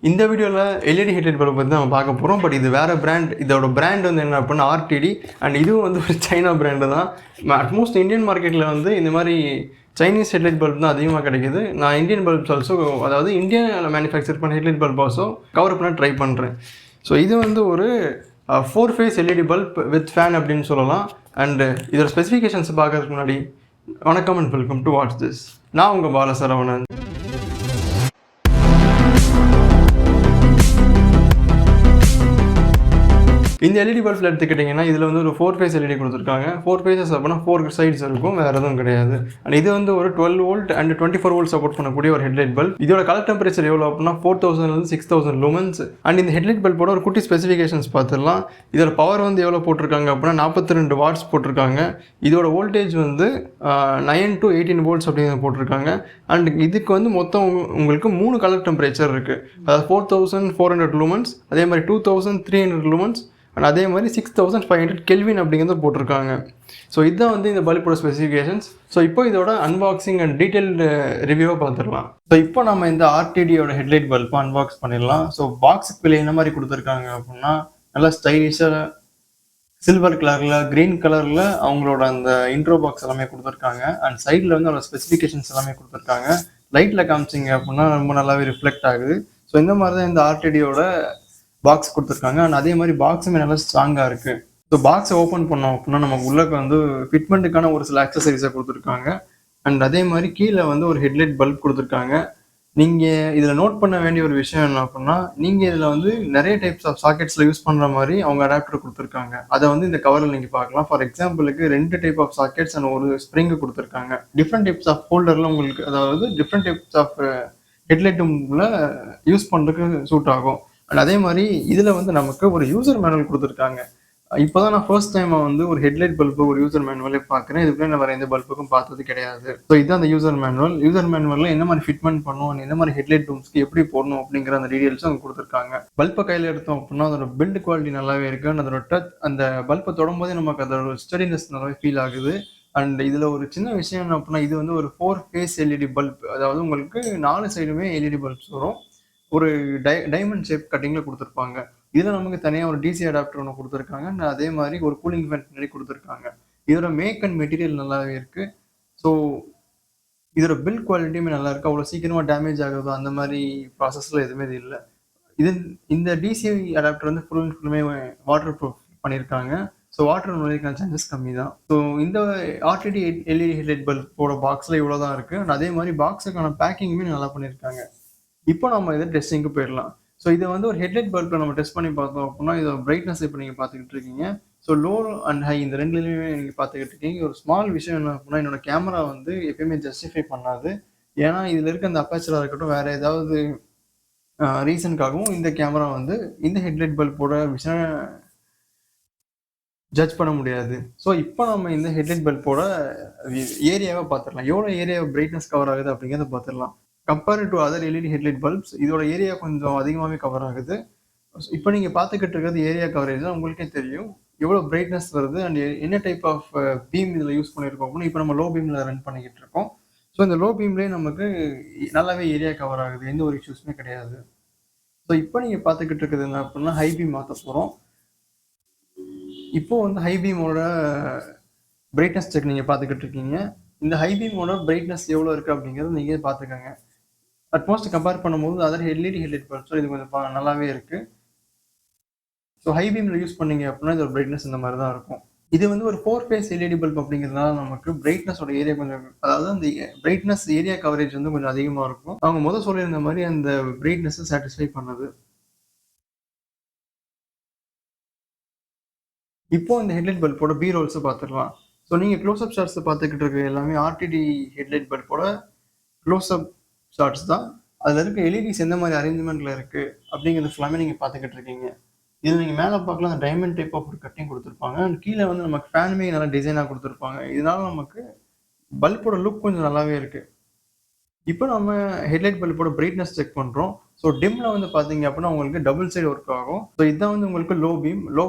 இந்த வீடியோவில் LED headlight bulb பற்றி நம்ம பார்க்க போகிறோம். பட் இது வேறு பிராண்ட். இதோட பிராண்ட் வந்து என்ன அப்படின்னா ஆர்டிடி. அண்ட் இதுவும் வந்து ஒரு சைனா பிராண்டு தான். அட்மோஸ்ட் இந்தியன் மார்க்கெட்டில் வந்து இந்த மாதிரி சைனீஸ் ஹெட்லைட் பல்ப் தான் அதிகமாக கிடைக்குது. நான் இந்தியன் பல்ப்ஸ் ஆல்சோ, அதாவது இந்தியாவில் மேனுஃபேக்சர் பண்ண ஹெட்லைட் பல்ப் ஆல்சோ கவர் பண்ண ட்ரை பண்ணுறேன். ஸோ இது வந்து ஒரு 4 face LED bulb with fan அப்படின்னு சொல்லலாம். அண்டு இதோட ஸ்பெசிஃபிகேஷன்ஸ் பார்க்கறதுக்கு முன்னாடி வணக்கம் and welcome to Watch This. நான் உங்கள் பாலசரவணன். இந்த எல்இடி பல்பில் எடுத்துக்கிட்டிங்கன்னா இதில் வந்து ஒரு 4 ஃபேஸ் எல்இடி கொடுத்துருக்காங்க. 4 ஃபேஸஸ் அப்படின்னா 4 சைட்ஸ் இருக்கும், வேறு எதுவும் கிடையாது. அண்ட் இது வந்து ஒரு 12 வோல்ட் அண்ட் 24 வோல்ட் சப்போர்ட் பண்ணக்கூடிய ஒரு ஹெட்லைட் பல்ப். இதோட கலர் டெம்பரேச்சர் எவ்வளோ அப்படின்னா 4000 6000 லூமன்ஸ். அண்ட் இந்த ஹெட்லைட் பல்போட ஒரு குட்டி ஸ்பெசிஃபிகேஷன்ஸ் பார்த்துடலாம். இதோட பவர் வந்து எவ்வளோ போட்டிருக்காங்க அப்படின்னா 42 வாட்ஸ் போட்டிருக்காங்க. இதோட வோல்டேஜ் வந்து 9 to 18 வோல்ட்ஸ் அப்படிங்கிறத போட்டிருக்காங்க. அண்ட் இதுக்கு வந்து மொத்தம் உங்களுக்கு 3 கலர் டெம்பரேச்சர் இருக்குது. அதாவது 4400 லூமன்ஸ், அதே மாதிரி 2300 லூமன்ஸ், அண்ட் அதே மாதிரி 6500 கெல்வின் அப்படிங்கிறத போட்டிருக்காங்க. ஸோ இதுதான் வந்து இந்த பல்போட ஸ்பெசிஃபிகேஷன்ஸ். ஸோ இப்போ இதோட அன்பாக்சிங் அண்ட் டீட்டெயில்டு ரிவ்யூவை பார்த்துடலாம். ஸோ இப்போ நம்ம இந்த ஆர்டிடியோட ஹெட்லைட் பல்பை அன்பாக்ஸ் பண்ணிடலாம். ஸோ பாக்ஸுக்கு வெளியே என்ன மாதிரி கொடுத்துருக்காங்க அப்படின்னா நல்லா ஸ்டைலிஷாக சில்வர் கலரில், க்ரீன் கலரில் அவங்களோட அந்த இன்ட்ரோ பாக்ஸ் எல்லாமே கொடுத்துருக்காங்க. அண்ட் சைடில் வந்து அதோட ஸ்பெசிஃபிகேஷன்ஸ் எல்லாமே கொடுத்துருக்காங்க. லைட்டில் காமிச்சிங்க அப்படின்னா ரொம்ப நல்லாவே ரிஃப்ளெக்ட் ஆகுது. ஸோ இந்த மாதிரி தான் இந்த ஆர்டிடியோட பாக்ஸ் கொடுத்துருக்காங்க. அண்ட் அதே மாதிரி பாக்ஸுமே நல்லா ஸ்ட்ராங்காக இருக்குது. ஸோ பாக்ஸை ஓப்பன் பண்ணோம் அப்படின்னா நமக்கு உள்ளே வந்து ஃபிட்மெண்ட்டுக்கான ஒரு சில ஆக்சசரிஸை கொடுத்துருக்காங்க. அண்ட் அதே மாதிரி கீழே வந்து ஒரு ஹெட்லைட் பல்ப் கொடுத்துருக்காங்க. நீங்கள் இதில் நோட் பண்ண வேண்டிய ஒரு விஷயம் என்ன அப்படின்னா, நீங்கள் இதில் வந்து நிறைய டைப்ஸ் ஆஃப் சாக்கெட்ஸில் யூஸ் பண்ணுற மாதிரி அவங்க அடாப்டர் கொடுத்துருக்காங்க. அதை வந்து இந்த கவரில் நீங்கள் பார்க்கலாம். ஃபார் எக்ஸாம்பிளுக்கு 2 டைப் ஆஃப் சாக்கெட்ஸ் அண்ட் ஒரு ஸ்ப்ரிங்கு கொடுத்துருக்காங்க. டிஃப்ரெண்ட் டைப்ஸ் ஆஃப் ஹோல்டரில் உங்களுக்கு, அதாவது டிஃப்ரெண்ட் டைப்ஸ் ஆஃப் ஹெட்லைட்டும்ல யூஸ் பண்ணுறதுக்கு சூட் ஆகும். அண்ட் அதே மாதிரி இதில் வந்து நமக்கு ஒரு யூசர் மேனுவல் கொடுத்துருக்காங்க. இப்போ தான் நான் ஃபர்ஸ்ட் டைம் வந்து ஒரு ஹெட்லைட் பல்பு ஒரு யூசர் மேனுவலே பார்க்குறேன். இதுக்குள்ளே நான் வேறு எந்த பல்புக்கும் பார்த்தது கிடையாது. ஸோ இதுதான் அந்த யூசர் மேனுவல். யூசர் மேனுவலில் என்ன மாதிரி ஃபிட்மெண்ட் பண்ணணும், என்ன மாதிரி ஹெட்லைட் ரூம்ஸ்க்கு எப்படி போடணும் அப்படிங்கிற அந்த டீடைல்ஸும் அவங்க கொடுத்துருக்காங்க. பல்பை கையில் எடுத்தோம் அப்படின்னா அதோட பில்ட் குவாலிட்டி நல்லாவே இருக்குது. அண்ட் அதோட டச், அந்த பல்பை தொடும்போதே நமக்கு அதோட ஸ்டடினஸ் நல்லாவே ஃபீல் ஆகுது. அண்ட் இதில் ஒரு சின்ன விஷயம் என்ன அப்படின்னா, இது வந்து ஒரு 4 ஃபேஸ் எல்இடி பல்ப். அதாவது உங்களுக்கு 4 சைடுமே எல்இடி பல்ப்ஸ் வரும். ஒரு டைமண்ட் ஷேப் கட்டிங்கில் கொடுத்துருப்பாங்க. இதில் நமக்கு தனியாக ஒரு டிசி அடாப்டர் ஒன்று கொடுத்துருக்காங்க. அதே மாதிரி ஒரு கூலிங் ஃபேன் முன்னாடி கொடுத்துருக்காங்க. இதோட மேக் அண்ட் மெட்டீரியல் நல்லாவே இருக்குது. ஸோ இதோட பில்ட் குவாலிட்டியுமே நல்லா இருக்குது. அவ்வளோ சீக்கிரமாக டேமேஜ் ஆகுதோ அந்த மாதிரி ப்ராசஸில் எதுவுமே இது இல்லை. இந்த டிசி அடாப்டர் வந்து ஃபுல் அண்ட் ஃபுல்லுமே வாட்டர் ப்ரூஃப் பண்ணியிருக்காங்க. ஸோ வாட்டர் நுழைக்கான சான்சஸ் கம்மி தான். ஸோ இந்த ஆர்டிடி எல்இடி ஹெட்லைட் பல்போட பாக்ஸில் இவ்வளோ தான் இருக்குது. அண்ட் அதே மாதிரி பாக்ஸுக்கான பேக்கிங்குமே நல்லா பண்ணியிருக்காங்க. இப்போ நம்ம இதை டெஸ்டிங்க்கு போயிடலாம். ஸோ இதை வந்து ஒரு ஹெட்லைட் பல்பில் நம்ம டெஸ்ட் பண்ணி பார்த்தோம் அப்படின்னா இதோட பிரைட்னஸ் இப்போ நீங்கள் பார்த்துக்கிட்டு இருக்கீங்க. ஸோ லோ அண்ட் ஹை இந்த ரெண்டுலேயுமே நீங்கள் பார்த்துக்கிட்டு இருக்கீங்க. ஒரு ஸ்மால் விஷயம் என்ன அப்படின்னா, என்னோட கேமரா வந்து எப்பயுமே ஜஸ்டிஃபை பண்ணாது. ஏன்னா இதில் இருக்க அந்த அப்பேச்சராக இருக்கட்டும், வேறு ஏதாவது ரீசனுக்காகவும் இந்த கேமரா வந்து இந்த ஹெட்லைட் பல்போட விஷயம் ஜட்ஜ் பண்ண முடியாது. ஸோ இப்போ நம்ம இந்த ஹெட்லைட் பல்போட ஏரியாவை பார்த்துடலாம். எவ்வளோ ஏரியா பிரைட்னஸ் கவர் ஆகுது அப்படிங்கிறத பார்த்துடலாம். Compare to other LED headlight bulbs இதோட ஏரியா கொஞ்சம் அதிகமாகவே கவர் ஆகுது. இப்போ நீங்கள் பார்த்துக்கிட்டு இருக்கிறது ஏரியா கவரேஜ் தான். உங்களுக்கே தெரியும் எவ்வளோ பிரைட்னஸ் வருது அண்ட் என்ன டைப் ஆஃப் பீம் இதில் யூஸ் பண்ணியிருக்கோம் அப்படின்னு. இப்போ நம்ம லோ பீமில் ரன் பண்ணிக்கிட்டு இருக்கோம். ஸோ இந்த லோ பீம்லேயே நமக்கு நல்லாவே ஏரியா கவர் ஆகுது, எந்த ஒரு இஷ்யூஸுமே கிடையாது. ஸோ இப்போ நீங்கள் பார்த்துக்கிட்டு இருக்கிறது என்ன அப்படின்னா, ஹை பீம் மாற்ற போகிறோம். இப்போது வந்து ஹை பீமோட பிரைட்னஸ் செக் நீங்கள் பார்த்துக்கிட்டு இருக்கீங்க. இந்த ஹை பீமோட பிரைட்னஸ் எவ்வளோ இருக்குது அப்படிங்கிறது நீங்கள் பார்த்துக்கோங்க. அட்மோஸ்ட் கம்பேர் பண்ணும்போது அதர் எல்இடி ஹெட்லைட் பல்ப்ஸும் இது கொஞ்சம் நல்லாவே இருக்குது. ஸோ ஹை பீமில் யூஸ் பண்ணீங்க அப்படின்னா இதோட பிரைட்னஸ் இந்த மாதிரி தான் இருக்கும். இது வந்து ஒரு 4 ஃபேஸ் எல்இடி பல்ப் அப்படிங்கிறதுனால நமக்கு பிரைட்னஸோட ஏரியா கொஞ்சம், அதாவது அந்த பிரைட்னஸ் ஏரியா கவரேஜ் வந்து கொஞ்சம் அதிகமாக இருக்கும். அவங்க சொல்லியிருந்த மாதிரி அந்த பிரைட்னஸை சாட்டிஸ்ஃபை பண்ணுது. இப்போ இந்த ஹெட்லைட் பல்போட பி ரோல்ஸை பார்த்துக்கலாம். ஸோ நீங்கள் க்ளோஸ்அப் ஷாட்ஸை பார்த்துக்கிட்டு இருக்க எல்லாமே ஆர்டிடி ஹெட்லைட் பல்போட க்ளோஸ்அப் ஷார்ட்ஸ் தான். அதில் இருக்க எல்இடிஸ் எந்த மாதிரி அரேஞ்ச்மெண்ட்டில் இருக்குது அப்படிங்கிறது ஃபுல்லாமே நீங்கள் பார்த்துக்கிட்டு இருக்கீங்க. இதில் நீங்கள் மேலே பார்க்கலாம், அந்த டைமண்ட் டைப் ஆஃப் ஒரு கட்டிங் கொடுத்துருப்பாங்க. அண்ட் கீழே வந்து நமக்கு ஃபேனுமே நல்லா டிசைனாக கொடுத்துருப்பாங்க. இதனால நமக்கு பல்போட லுக் கொஞ்சம் நல்லாவே இருக்குது. இப்போ நம்ம ஹெட்லைட் பல்போட பிரைட்னஸ் செக் பண்ணுறோம். ஸோ டிம்மில் வந்து பார்த்தீங்க அப்படின்னா உங்களுக்கு டபுள் சைடு ஒர்க் ஆகும். ஸோ இதுதான் வந்து உங்களுக்கு லோ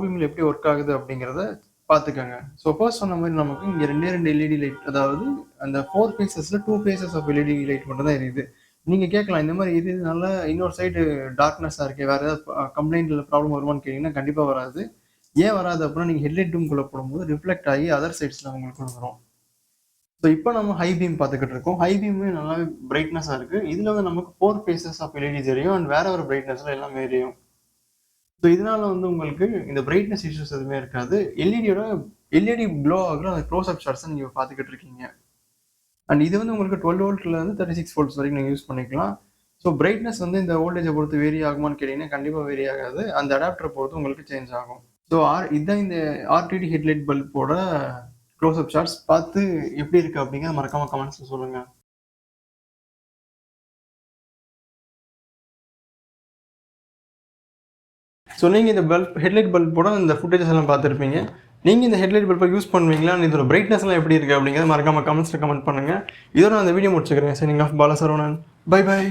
பீமில் எப்படி ஒர்க் ஆகுது அப்படிங்கிறத பார்த்துக்கோங்க. ஸோ ஃபர்ஸ்ட் சொன்ன மாதிரி நமக்கு இங்கே 2 எல்இடி லைட், அதாவது அந்த 4 ஃபேஸஸில் 2 ஃபேஸஸ் ஆஃப் எல்இடி லைட் மட்டும் தான் எரியுது. நீங்கள் கேட்கலாம் இந்த மாதிரி இது நல்லா இன்னொரு சைடு டார்க்னஸாக இருக்கே வேறு ஏதாவது கம்ப்ளைண்ட்டில் ப்ராப்ளம் வருமான்னு கேட்டிங்கன்னா கண்டிப்பாக வராது. ஏன் வராது அப்படின்னா நீங்கள் ஹெட்லைட் டூம்குள்ளே போடும்போது ரிஃப்ளெக்ட் ஆகி அதர் சைட்ஸில் உங்களுக்கு வரும். ஸோ இப்போ நம்ம ஹை பீம் பார்த்துக்கிட்டு இருக்கோம். ஹை பீமே நல்லாவே பிரைட்னஸாக இருக்குது. இதில் வந்து நமக்கு 4 ஃபேஸஸ் ஆஃப் எல்இடி தெரியும் அண்ட் வேற ஒரு பிரைட்னஸில் எல்லாமே எரியும். ஸோ இதனால வந்து உங்களுக்கு இந்த பிரைட்னஸ் இஷ்யூஸ் எதுவுமே இருக்காது. எல்இடி க்ளோ ஆகுற அந்த க்ளோஸ் அப் ஷாட்ஸை நீங்கள் பார்த்துக்கிட்டு இருக்கீங்க. அண்ட் இது வந்து உங்களுக்கு 12 வோல்ட்லேருந்து 36 வோல்ட்ஸ் வரைக்கும் நீங்கள் யூஸ் பண்ணிக்கலாம். ஸோ பிரைட்னஸ் வந்து இந்த வோல்டேஜை பொறுத்து வேரி ஆகுமான்னு கேட்டிங்கன்னா கண்டிப்பாக வேரி ஆகாது. அந்த அடாப்டரை பொறுத்து உங்களுக்கு சேஞ்ச் ஆகும். ஸோ இதுதான் இந்த ஆர்டிடி ஹெட்லைட் பல்போட க்ளோஸ் அப் ஷாட்ஸ். பார்த்து எப்படி இருக்குது அப்படிங்கிறத மறக்காமல் கமெண்ட்ஸில் சொல்லுங்கள். ஸோ நீங்கள் இந்த ஹெட்லைட் பல்போட இந்த ஃபுட்டேஜஸ் எல்லாம் பார்த்துருப்பீங்க. நீங்கள் இந்த ஹெட்லைட் பல்பை யூஸ் பண்ணுவீங்களா? இதோட பிரைட்னஸ்லாம் எப்படி இருக்குது அப்படிங்கிறத மறக்காமல் கமெண்ட்ஸில் கமெண்ட் பண்ணுங்கள். இதோட நான் அந்த வீடியோ முடிச்சுக்கிறேன். Signing off Balasaravanan. Bye by.